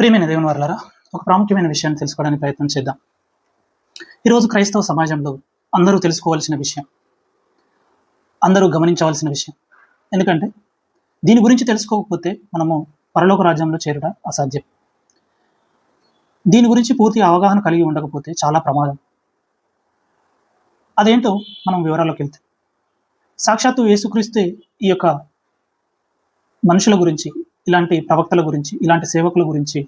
ప్రియమైన దేవుని వారలారా, ఒక ప్రాముఖ్యమైన విషయాన్ని తెలుసుకోవడానికి ప్రయత్నం చేద్దాం. ఈరోజు క్రైస్తవ సమాజంలో అందరూ తెలుసుకోవాల్సిన విషయం, అందరూ గమనించవలసిన విషయం. ఎందుకంటే దీని గురించి తెలుసుకోకపోతే మనము పరలోక రాజ్యంలో చేరుట అసాధ్యం. దీని గురించి పూర్తి అవగాహన కలిగి ఉండకపోతే చాలా ప్రమాదం. అదేంటో మనం వివరాల్లోకి వెళ్తే, సాక్షాత్తు యేసుక్రీస్తే ఈ యొక్క మనుషుల గురించి, ఇలాంటి ప్రవక్తల గురించి, ఇలాంటి సేవకుల గురించి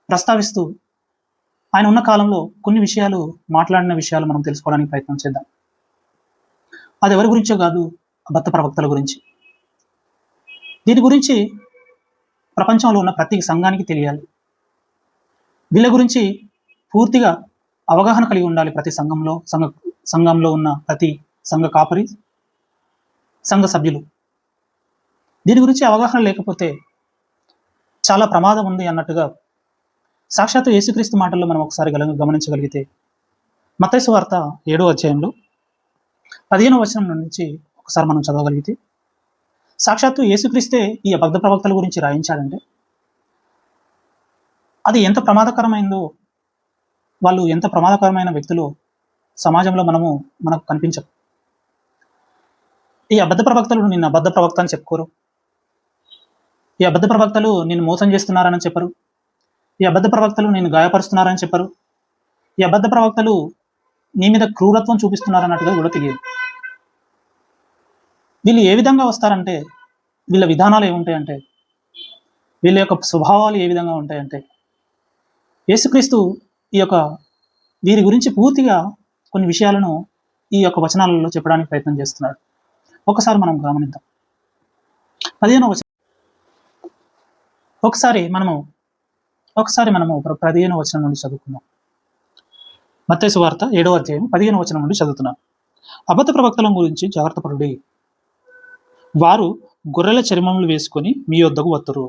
ప్రస్తావిస్తూ ఆయన ఉన్న కాలంలో కొన్ని విషయాలు మాట్లాడిన విషయాలు మనం తెలుసుకోవడానికి ప్రయత్నం చేద్దాం. అది ఎవరి గురించో కాదు, అబద్ధ ప్రవక్తల గురించి. దీని గురించి ప్రపంచంలో ఉన్న ప్రతి సంఘానికి తెలియాలి. వీళ్ళ గురించి పూర్తిగా అవగాహన కలిగి ఉండాలి ప్రతి సంఘంలో ఉన్న ప్రతి సంఘ కాపరి, సంఘ సభ్యులు. దీని గురించి అవగాహన లేకపోతే చాలా ప్రమాదం ఉంది అన్నట్టుగా సాక్షాత్తు యేసుక్రీస్తు మాటల్లో మనం ఒకసారి గమనించగలిగితే, మత్తయి సువార్త 7వ అధ్యాయంలో 15వ వచనం నుంచి ఒకసారి మనం చదవగలిగితే, సాక్షాత్తు యేసుక్రీస్తే ఈ అబద్ధ ప్రవక్తల గురించి రాయించాడంటే అది ఎంత ప్రమాదకరమైందో, వాళ్ళు ఎంత ప్రమాదకరమైన వ్యక్తులు సమాజంలో మనకు కనిపించవు. ఈ అబద్ధ ప్రవక్తలు నిన్ను అబద్ధ ప్రవక్త అని చెప్పుకోరు. ఈ అబద్ధ ప్రవక్తలు నిన్ను మోసం చేస్తున్నారని చెప్పరు. ఈ అబద్ధ ప్రవక్తలు నిన్ను గాయపరుస్తున్నారని చెప్పరు. ఈ అబద్ధ ప్రవక్తలు నీ మీద క్రూరత్వం చూపిస్తున్నారన్నట్టుగా కూడా తెలియదు. వీళ్ళు ఏ విధంగా వస్తారంటే, వీళ్ళ విధానాలు ఏముంటాయంటే, వీళ్ళ యొక్క స్వభావాలు ఏ విధంగా ఉంటాయంటే, యేసుక్రీస్తు వీరి గురించి పూర్తిగా కొన్ని విషయాలను ఈ యొక్క వచనాలలో చెప్పడానికి ప్రయత్నం చేస్తున్నాడు. ఒకసారి మనం గమనిద్దాం. 15వ వచనం ఒకసారి మనము 15వ వచనం నుండి చదువుకుందాం. మత్తయి సువార్త 7వ అధ్యాయం 15వ వచనం నుండి చదువుతున్నాం. అబద్ధ ప్రవక్తల గురించి జాగ్రత్త పడుడి. వారు గొర్రెల చర్మములు వేసుకొని మీ యొద్దకు వత్తురు.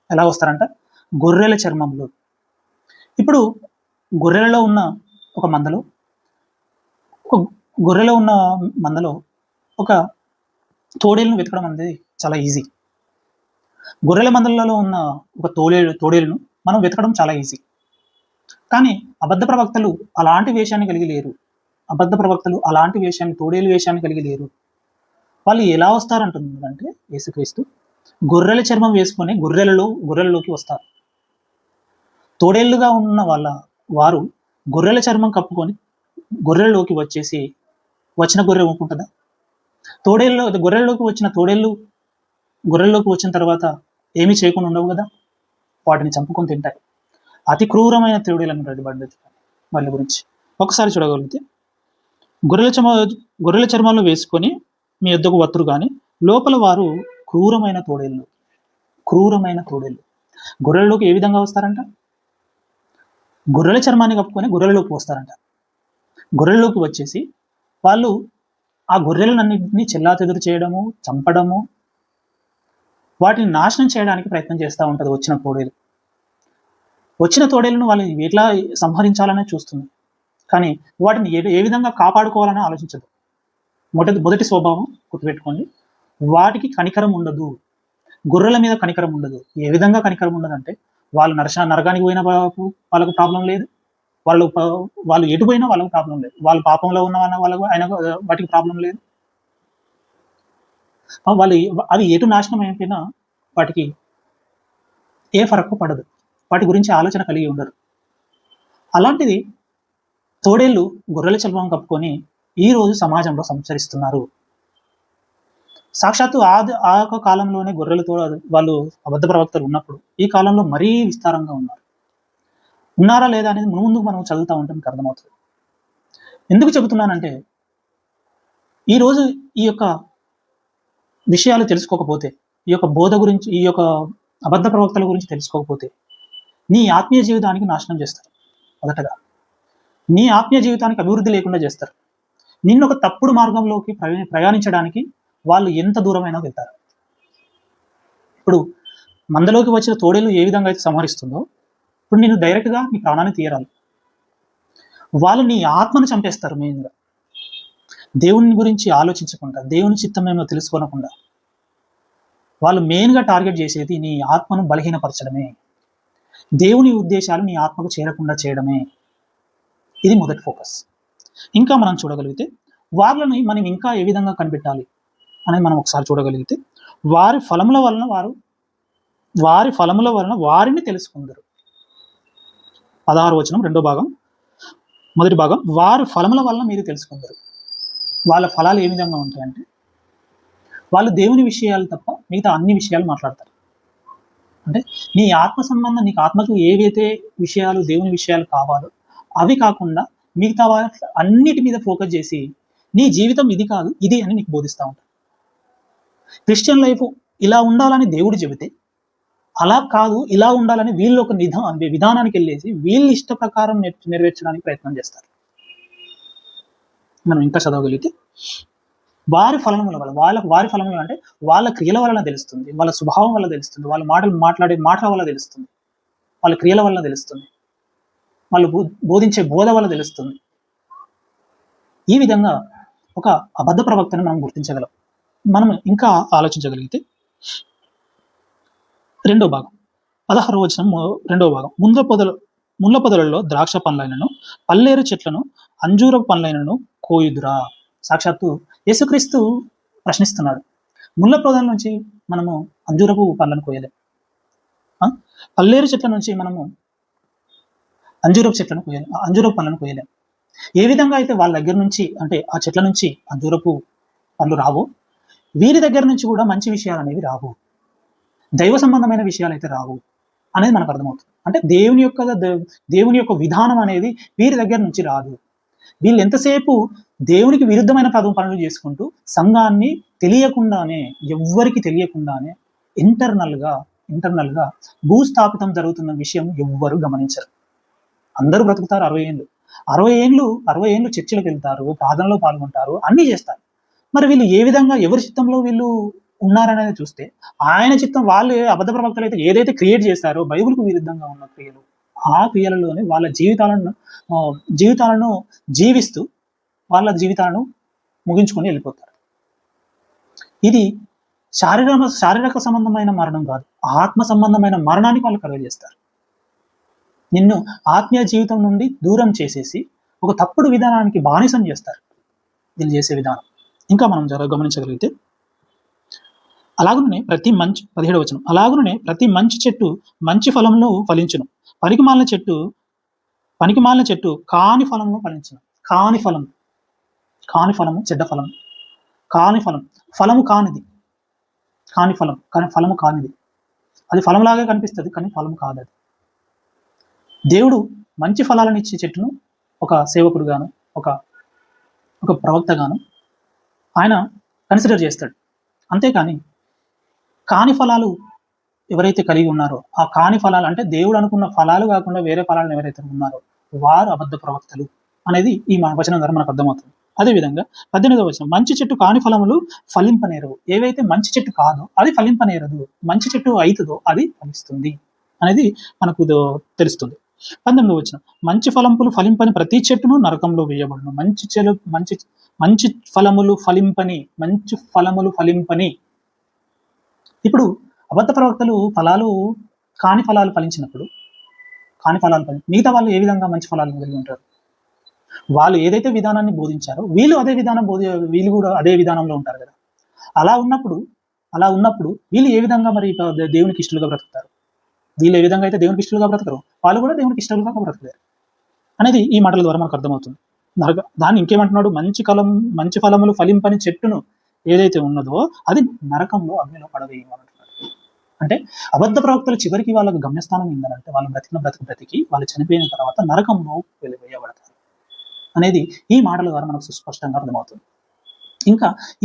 ఎలా వస్తారంట? గొర్రెల చర్మములు. ఇప్పుడు గొర్రెలలో ఉన్న మందలో ఒక తోడేలును వెతకడం అనేది చాలా ఈజీ. గొర్రెల మందలలో ఉన్న ఒక తోడేలును మనం వెతకడం చాలా ఈజీ. కానీ అబద్ధ ప్రవక్తలు అలాంటి వేషాన్ని కలిగి లేరు. తోడేలు వేషాన్ని కలిగి లేరు. వాళ్ళు ఎలా వస్తారంటున్నారంటే, యేసుక్రీస్తు గొర్రెల చర్మం వేసుకొని గొర్రెలలోకి వస్తారు. తోడేళ్లుగా ఉన్న వారు గొర్రెల చర్మం కప్పుకొని గొర్రెల్లోకి వచ్చేసి, వచ్చిన గొర్రె ఊరుకుంటుందా? గొర్రెల్లోకి వచ్చిన తోడేళ్ళు గొర్రెల్లోకి వచ్చిన తర్వాత ఏమీ చేయకుండా ఉండవు కదా, వాటిని చంపుకొని తింటాయి. అతి క్రూరమైన తోడేలు అన్నట్టు పడ్డది వాళ్ళ గురించి. ఒకసారి చూడగలిగితే, గొర్రెల చర్మాలను వేసుకొని మీ యొద్దకు వత్తురు కానీ లోపల వారు క్రూరమైన తోడేళ్ళు. గొర్రెల్లోకి ఏ విధంగా వస్తారంట? గొర్రెల చర్మాన్ని కప్పుకొని గొర్రెలలోకి వస్తారంట. గొర్రెల్లోకి వచ్చేసి వాళ్ళు ఆ గొర్రెలన్నింటినీ చెల్లాచెదురు చేయడము, చంపడము, వాటిని నాశనం చేయడానికి ప్రయత్నం చేస్తూ ఉంటుంది వచ్చిన తోడేలను వాళ్ళు ఎట్లా సంహరించాలనే చూస్తుంది. కానీ వాటిని ఏ విధంగా కాపాడుకోవాలని ఆలోచించదు. మొదటి స్వభావం గుర్తుపెట్టుకోండి, వాటికి కనికరం ఉండదు. గొర్రెల మీద కనికరం ఉండదు. ఏ విధంగా కనికరం ఉండదంటే, వాళ్ళు నరకానికి పోయిన వాళ్ళకు ప్రాబ్లం లేదు, వాళ్ళు ఎటు పోయినా వాళ్ళకు ప్రాబ్లం లేదు, వాళ్ళు పాపంలో ఉన్న వాటికి ప్రాబ్లం లేదు. అవి ఎటు నాశనం అయిపోయినా వాటికి ఏ ఫరక్కు పడదు. వాటి గురించి ఆలోచన కలిగి ఉండరు. అలాంటిది తోడేళ్ళు గొర్రెల చర్మం కప్పుకొని ఈ రోజు సమాజంలో సంచరిస్తున్నారు. సాక్షాత్తు ఆ కాలంలోనే గొర్రెలతో వాళ్ళు అబద్ధ ప్రవక్తలు ఉన్నప్పుడు, ఈ కాలంలో మరీ విస్తారంగా ఉన్నారా లేదా అనేది ముందు మనం చదువుతూ ఉంటే మీకు అర్థమవుతుంది. ఎందుకు చెబుతున్నానంటే, ఈరోజు ఈ యొక్క విషయాలు తెలుసుకోకపోతే, ఈ యొక్క బోధ గురించి, ఈ యొక్క అబద్ధ ప్రవక్తల గురించి తెలుసుకోకపోతే నీ ఆత్మీయ జీవితానికి నాశనం చేస్తారు. మొదటగా నీ ఆత్మీయ జీవితానికి అభివృద్ధి లేకుండా చేస్తారు. నిన్ను ఒక తప్పుడు మార్గంలోకి ప్రయాణించడానికి వాళ్ళు ఎంత దూరమైనా వెళ్తారు. ఇప్పుడు మందలోకి వచ్చిన తోడేలు ఏ విధంగా అయితే సంహరిస్తుందో, ఇప్పుడు నేను డైరెక్ట్గా నీ ప్రాణాన్ని తీయరాలి. వాళ్ళు నీ ఆత్మను చంపేస్తారు. మెయిన్గా దేవుని గురించి ఆలోచించకుండా, దేవుని చిత్తం ఏమో తెలుసుకోనకుండా వాళ్ళు మెయిన్గా టార్గెట్ చేసేది నీ ఆత్మను బలహీనపరచడమే. దేవుని ఉద్దేశాలు నీ ఆత్మకు చేరకుండా చేయడమే. ఇది మొదటి ఫోకస్. ఇంకా మనం చూడగలిగితే వాళ్ళని మనం ఇంకా ఏ విధంగా కనిపెట్టాలి అనేది మనం ఒకసారి చూడగలిగితే, వారి ఫలముల వలన వారిని తెలుసుకుందరు. 16వ వచనం రెండో భాగం, మొదటి భాగం, వారి ఫలముల వలన మీరు తెలుసుకుందరు. వాళ్ళ ఫలాలు ఏ విధంగా ఉంటాయంటే, వాళ్ళు దేవుని విషయాలు తప్ప మిగతా అన్ని విషయాలు మాట్లాడతారు. అంటే నీ ఆత్మ సంబంధం, నీకు ఆత్మకు ఏవైతే విషయాలు దేవుని విషయాలు కావాలో అవి కాకుండా మిగతా అన్నిటి మీద ఫోకస్ చేసి నీ జీవితం ఇది కాదు ఇది అని నీకు బోధిస్తూ ఉంటారు. క్రిస్టియన్ లైఫ్ ఇలా ఉండాలని దేవుడు చెబితే అలా కాదు ఇలా ఉండాలని వీళ్ళు ఒక విధానానికి వెళ్ళేసి వీళ్ళు ఇష్ట ప్రకారం నెరవేర్చడానికి ప్రయత్నం చేస్తారు. మనం ఇంకా చదవగలిగితే వారి ఫలముల వల్ల వారి ఫలములు అంటే వాళ్ళ క్రియల వలన తెలుస్తుంది, వాళ్ళ స్వభావం వల్ల తెలుస్తుంది, వాళ్ళ మాట్లాడే మాటల వల్ల తెలుస్తుంది, వాళ్ళ క్రియల వల్ల తెలుస్తుంది, వాళ్ళు బోధించే బోధ వల్ల తెలుస్తుంది. ఈ విధంగా ఒక అబద్ధ ప్రవక్తను మనం గుర్తించగలం. మనం ఇంకా ఆలోచించగలిగితే రెండో భాగం 16వ వచనం రెండవ భాగం, ముళ్ళ పొదలలో ద్రాక్ష పండ్లైనను పల్లేరు చెట్లను అంజూరపు పండ్లైనను కోయుదురా. సాక్షాత్తు యేసుక్రీస్తు ప్రశ్నిస్తున్నాడు. ముళ్ళ పొదల నుంచి మనము అంజూరపు పండ్లను కోయలేం, పల్లేరు చెట్ల నుంచి మనము అంజూరపు పండ్లను కోయలేం. ఏ విధంగా అయితే వాళ్ళ దగ్గర నుంచి, అంటే ఆ చెట్ల నుంచి అంజూరపు పండ్లు రావు, వీరి దగ్గర నుంచి కూడా మంచి విషయాలు అనేవి రావు, దైవ సంబంధమైన విషయాలు అయితే రావు అనేది మనకు అర్థమవుతుంది. అంటే దేవుని యొక్క విధానం అనేది వీరి దగ్గర నుంచి రాదు. వీళ్ళు ఎంతసేపు దేవునికి విరుద్ధమైన పనులు చేసుకుంటూ సంఘాన్ని తెలియకుండానే, ఎవ్వరికి తెలియకుండానే ఇంటర్నల్గా భూస్థాపితం జరుగుతున్న విషయం ఎవ్వరు గమనించరు. అందరూ బ్రతుకుతారు 60 ఏళ్ళు చర్చిలకు వెళ్తారు, ప్రార్థనలో పాల్గొంటారు, అన్నీ చేస్తారు. మరి వీళ్ళు ఏ విధంగా ఎవరి చిత్తంలో వీళ్ళు ఉన్నారనేది చూస్తే, ఆయన చిత్తం, వాళ్ళు అబద్ధ ప్రవక్తలు అయితే ఏదైతే క్రియేట్ చేస్తారో బైబిల్కు విరుద్ధంగా ఉన్న క్రియలు, ఆ క్రియలలోనే వాళ్ళ జీవితాలను జీవిస్తూ వాళ్ళ జీవితాలను ముగించుకొని వెళ్ళిపోతారు. ఇది శారీరక సంబంధమైన మరణం కాదు, ఆత్మ సంబంధమైన మరణానికి వాళ్ళు కలుగజేస్తారు. నిన్ను ఆత్మీయ జీవితం నుండి దూరం చేసేసి ఒక తప్పుడు విధానానికి బానిసం చేస్తారు వీళ్ళు చేసే విధానం. ఇంకా మనం గమనించగలిగితే, అలాగునే 17వ వచనం, అలాగునే ప్రతి మంచి చెట్టు మంచి ఫలంలో ఫలించును, పనికిమాలిన చెట్టు కాని ఫలంలో ఫలించును. కాని ఫలము చెడ్డ ఫలం, ఫలము కానిది, ఫలము కానిది, అది ఫలంలాగే కనిపిస్తుంది కానీ ఫలం కాదు. అది దేవుడు మంచి ఫలాలను ఇచ్చే చెట్టును ఒక సేవకుడుగాను, ఒక ప్రవక్తగాను ఆయన కన్సిడర్ చేస్తాడు. అంతేకాని కాని ఫలాలు ఎవరైతే కలిగి ఉన్నారో, ఆ కాని ఫలాలు అంటే దేవుడు అనుకున్న ఫలాలు కాకుండా వేరే ఫలాలను ఎవరైతే ఉన్నారో వారు అబద్ధ ప్రవక్తలు అనేది ఈ వచనం ద్వారా మనకు అర్థమవుతుంది. అదేవిధంగా 18వ వచనం, మంచి చెట్టు కాని ఫలములు ఫలింపనేరవు. ఏవైతే మంచి చెట్టు కాదో అది ఫలింపనేరదు, మంచి చెట్టు అవుతుందో అది ఫలిస్తుంది అనేది మనకు తెలుస్తుంది. 19వ వచనం, మంచి ఫలంపులు ఫలింపని ప్రతి చెట్టును నరకంలో వేయబడును. మంచి ఫలములు ఫలింపని. ఇప్పుడు అబద్ధ ప్రవక్తలు కాని ఫలాలు ఫలించినప్పుడు, మిగతా వాళ్ళు ఏ విధంగా మంచి ఫలాలను కలిగి ఉంటారు? వాళ్ళు ఏదైతే విధానాన్ని బోధించారో వీళ్ళు కూడా అదే విధానంలో ఉంటారు కదా. అలా ఉన్నప్పుడు వీళ్ళు ఏ విధంగా మరి దేవునికి ఇష్టలుగా బ్రతుకుతారు? వీళ్ళు ఏ విధంగా అయితే దేవునికి ఇష్టలుగా బ్రతకరు, వాళ్ళు కూడా దేవునికి ఇష్టలుగా బ్రతకలేరు అనేది ఈ మాటల ద్వారా మనకు అర్థమవుతుంది. దాన్ని ఇంకేమంటున్నాడు, మంచి ఫలములు ఫలింపని చెట్టును ఏదైతే ఉన్నదో అది నరకంలో అగ్నిలో పడవేయమంటున్నాడు. అంటే అబద్ధ ప్రవక్తలు చివరికి వాళ్ళకు గమ్యస్థానం ఏంటంటే, వాళ్ళు బ్రతికి వాళ్ళు చనిపోయిన తర్వాత నరకంలో వెలివేయబడతారు అనేది ఈ మాటల ద్వారా మనకు సుస్పష్టంగా అర్థమవుతుంది.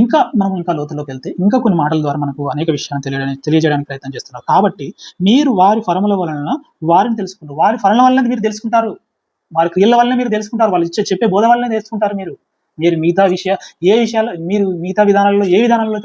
ఇంకా మనం లోతుల్లోకి వెళ్తే ఇంకా కొన్ని మాటల ద్వారా మనకు అనేక విషయాలను తెలియజేయడానికి ప్రయత్నం చేస్తున్నారు. కాబట్టి మీరు వారి ఫలముల వలన వారిని తెలుసుకుంటారు. వారి ఫలముల వలన మీరు తెలుసుకుంటారు, వారి క్రియల వల్లనే మీరు తెలుసుకుంటారు, వాళ్ళు చెప్పే బోధ వల్లనే తెలుసుకుంటారు. మీరు మిగతా విధానాల్లో ఏ విధానాల్లో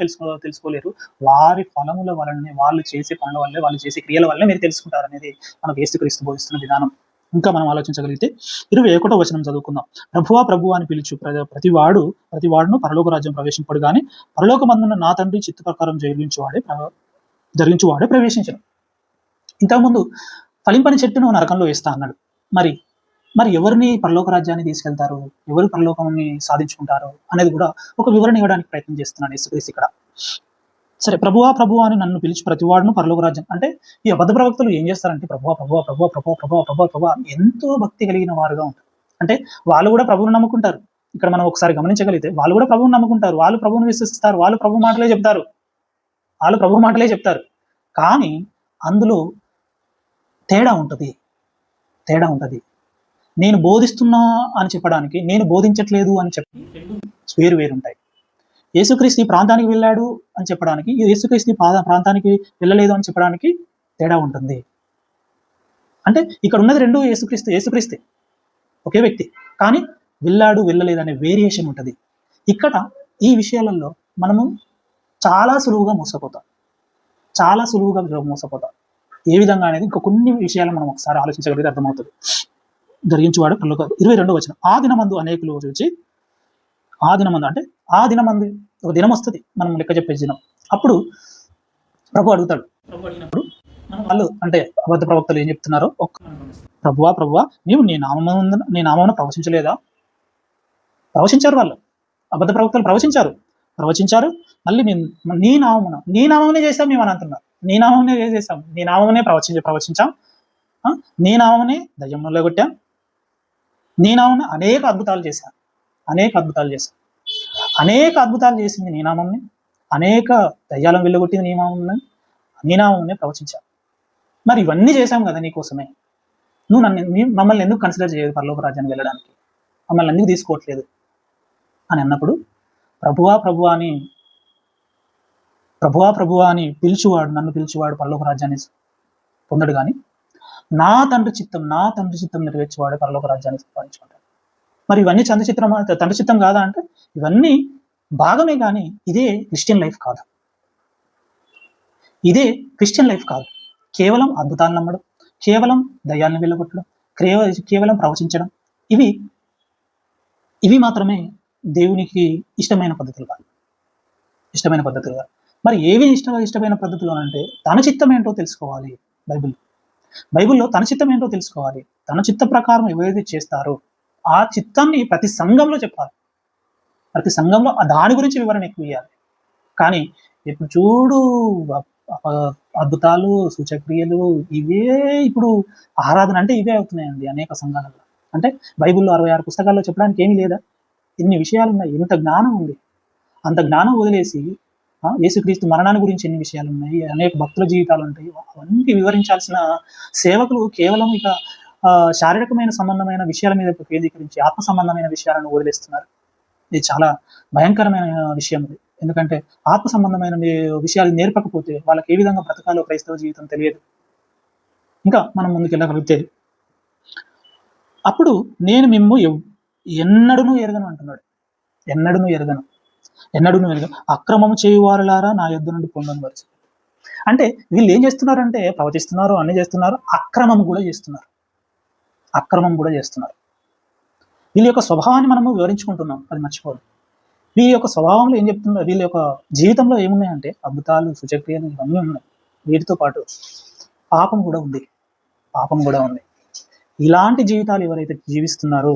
తెలుసుకోలేరు. వారి ఫలముల వలనే, వాళ్ళు చేసే పనుల వల్లే, వాళ్ళు చేసే క్రియల వల్లనే మీరు తెలుసుకుంటారు అనేది మనకు యేసుక్రీస్తు బోధిస్తున్న విధానం. ఇంకా మనం ఆలోచించగలిగితే 21వ వచనం చదువుకుందాం. ప్రభువా అని పిలుచు ప్రతివాడును పరలోక రాజ్యం ప్రవేశింపడు గాని పరలోకమందున్న నా తండ్రి చిత్త ప్రకారం జరిగించువాడే ప్రవేశించను. ఇంతకుముందు ఫలింపని చెట్టును నరకంలో వేస్తా అన్నాడు. మరి మరి ఎవరిని పరలోక రాజ్యాన్ని తీసుకెళ్తారు, ఎవరు పరలోకాన్ని సాధించుకుంటారు అనేది కూడా ఒక వివరణ ఇవ్వడానికి ప్రయత్నం చేస్తున్నాడు యేసుక్రీస్తు ఇక్కడ. సరే, ప్రభువా ప్రభువా అని నన్ను పిలిచి ప్రతివాడును పరలోక రాజ్యం అంటే, ఈ అబద్ధ ప్రవక్తలు ఏం చేస్తారంటే ప్రభువా ప్రభువా ప్రభువా ప్రభువా ప్రభువా ప్రభువా ప్రభువా ఎంతో భక్తి కలిగిన వారుగా ఉంటారు. అంటే వాళ్ళు కూడా ప్రభువును నమ్ముకుంటారు. ఇక్కడ మనం ఒకసారి గమనించగలిగితే వాళ్ళు కూడా ప్రభువును నమ్ముకుంటారు, వాళ్ళు ప్రభువును విశ్వసిస్తారు, వాళ్ళు ప్రభు మాటలే చెప్తారు, వాళ్ళు ప్రభు మాటలే చెప్తారు. కానీ అందులో తేడా ఉంటుంది. నేను బోధిస్తున్నా అని చెప్పడానికి, నేను బోధించట్లేదు అని చెప్పి రెండు వేరు ఉంటాయి. యేసుక్రీస్తు ప్రాంతానికి వెళ్ళాడు అని చెప్పడానికి, యేసుక్రీస్తు ప్రాంతానికి వెళ్ళలేదు అని చెప్పడానికి తేడా ఉంటుంది. అంటే ఇక్కడ ఉన్నది రెండు యేసుక్రీస్తే ఒకే వ్యక్తి, కానీ వెళ్ళాడు వెళ్ళలేదు అనే వేరియేషన్ ఉంటుంది. ఇక్కడ ఈ విషయాలలో మనము చాలా సులువుగా మోసపోతాం. ఏ విధంగా అనేది ఇంకా కొన్ని విషయాలు మనం ఒకసారి ఆలోచించగలిగితే అర్థమవుతుంది. జరిగించేవాడు పరలోక 22వ వచనం. ఆ దినమందు అనేకులు చూచి, ఆ దినమందు అంటే ఆ దినమందు ఒక దినం వస్తుంది, మనం లెక్క చెప్పే దినం. అప్పుడు ప్రభు అడుగుతాడు. ప్రభు అడిగినప్పుడు మనం వాళ్ళు అంటే అబద్ధ ప్రవక్తలు ఏం చెప్తున్నారో ప్రభువా నీవు నీ నామమున ప్రవచించలేదా? ప్రవచించారు వాళ్ళు, అబద్ధ ప్రవక్తలు ప్రవచించారు. మళ్ళీ నీ నామమునే చేసాం మేము అని అంటున్నారు. నీ నామమునే ప్రవచించాం, నీ నామమునే దయ్యములో కొట్టాం, నీ నామమునే అనేక అద్భుతాలు చేశాం. అనేక అద్భుతాలు చేసింది నీ నామంని, అనేక దయ్యాలను వెళ్ళగొట్టింది నీ నామంనే ప్రవచించాం. మరి ఇవన్నీ చేశాం కదా నీకోసమే, నువ్వు మమ్మల్ని ఎందుకు కన్సిడర్ చేయదు పరలోక రాజ్యానికి వెళ్ళడానికి, మమ్మల్ని ఎందుకు తీసుకోవట్లేదు అని అన్నప్పుడు ప్రభువా అని పిలిచివాడు, నన్ను పిలిచివాడు పరలోక రాజ్యాన్ని పొందడు, కానీ నా తండ్రి చిత్తం నెరవేర్చేవాడే పరలోక రాజ్యాన్ని సంపాదించుకుంటాడు. మరి ఇవన్నీ తండ్రి చిత్తం కాదా అంటే ఇవన్నీ భాగమే, కానీ ఇదే క్రిస్టియన్ లైఫ్ కాదు. కేవలం అద్భుతాలు నమ్మడం, కేవలం దయ్యాలను వెళ్ళగొట్టడం, కేవలం ప్రవచించడం, ఇవి మాత్రమే దేవునికి ఇష్టమైన పద్ధతులు కాదు. మరి ఏవి ఇష్టమైన పద్ధతులు అంటే తన చిత్తం ఏంటో తెలుసుకోవాలి. బైబిల్లో తన చిత్తం ఏంటో తెలుసుకోవాలి. తన చిత్త ప్రకారం ఏవైతే చేస్తారో ఆ చిత్తాన్ని ప్రతి సంఘంలో చెప్పాలి. ప్రతి సంఘంలో దాని గురించి వివరణ ఎక్కువ ఇవ్వాలి. కానీ ఇప్పుడు చూడు అద్భుతాలు, సూచక్రియలు, ఇవే ఇప్పుడు ఆరాధన అంటే ఇవే అవుతున్నాయండి అనేక సంఘాలలో. అంటే బైబిల్లో 66 పుస్తకాల్లో చెప్పడానికి ఏమీ లేదా? ఇన్ని విషయాలు ఉన్నాయి, ఇంత జ్ఞానం ఉంది. అంత జ్ఞానం వదిలేసి యేసుక్రీస్తు మరణాన్ని గురించి ఎన్ని విషయాలు ఉన్నాయి, అనేక భక్తుల జీవితాలు ఉంటాయి, అవన్నీ వివరించాల్సిన సేవకులు కేవలం ఇక శారీరకమైన సంబంధమైన విషయాల మీద కేంద్రీకరించి ఆత్మ సంబంధమైన విషయాలను వదిలేస్తున్నారు. ఇది చాలా భయంకరమైన విషయం ఇది. ఎందుకంటే ఆత్మ సంబంధమైన విషయాలు నేర్పకపోతే వాళ్ళకి ఏ విధంగా బ్రతకాలో క్రైస్తవ జీవితం తెలియదు. ఇంకా మనం ముందుకెళ్ళగలిగితే అప్పుడు నేను మిమ్ము ఎన్నడూను ఎరగను అంటున్నాడు. ఎన్నడూను ఎరగను అక్రమము చేయువారులారా నా యొద్ద నుండి పొందని వరుస. అంటే వీళ్ళు ఏం చేస్తున్నారంటే ప్రవచిస్తున్నారు, అన్ని చేస్తున్నారు, అక్రమం కూడా చేస్తున్నారు. వీళ్ళ యొక్క స్వభావాన్ని మనము వివరించుకుంటున్నాం, అది మర్చిపోదు. వీళ్ళ యొక్క స్వభావంలో ఏం చెప్తున్నారు, వీళ్ళ యొక్క జీవితంలో ఏమున్నాయంటే అద్భుతాలు, సూచక్రియలు ఇవన్నీ ఉన్నాయి. వీటితో పాటు పాపం కూడా ఉంది. ఇలాంటి జీవితాలు ఎవరైతే జీవిస్తున్నారో,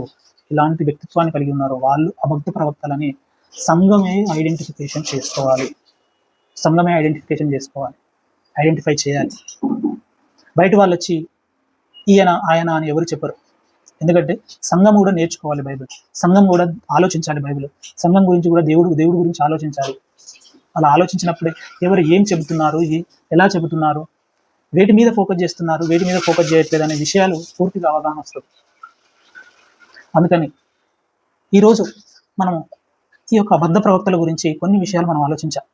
ఇలాంటి వ్యక్తిత్వాన్ని కలిగి ఉన్నారో వాళ్ళు అబద్ధ ప్రవక్తలని సంఘమే ఐడెంటిఫికేషన్ చేసుకోవాలి. ఐడెంటిఫై చేయాలి. బయట వాళ్ళు వచ్చి ఈయన ఆయన అని ఎవరు చెప్పరు. ఎందుకంటే సంఘం కూడా నేర్చుకోవాలి బైబిల్, సంఘం కూడా ఆలోచించాలి బైబిల్, సంఘం గురించి కూడా దేవుడి గురించి ఆలోచించాలి. అలా ఆలోచించినప్పుడే ఎవరు ఏం చెబుతున్నారు, ఎలా చెబుతున్నారు, వేటి మీద ఫోకస్ చేస్తున్నారు, వేటి మీద ఫోకస్ చేయట్లేదు అనే విషయాలు పూర్తిగా అవగాహన వస్తుంది. అందుకని ఈరోజు మనము ఈ యొక్క అబద్ధ ప్రవక్తల గురించి కొన్ని విషయాలు మనం ఆలోచించాం.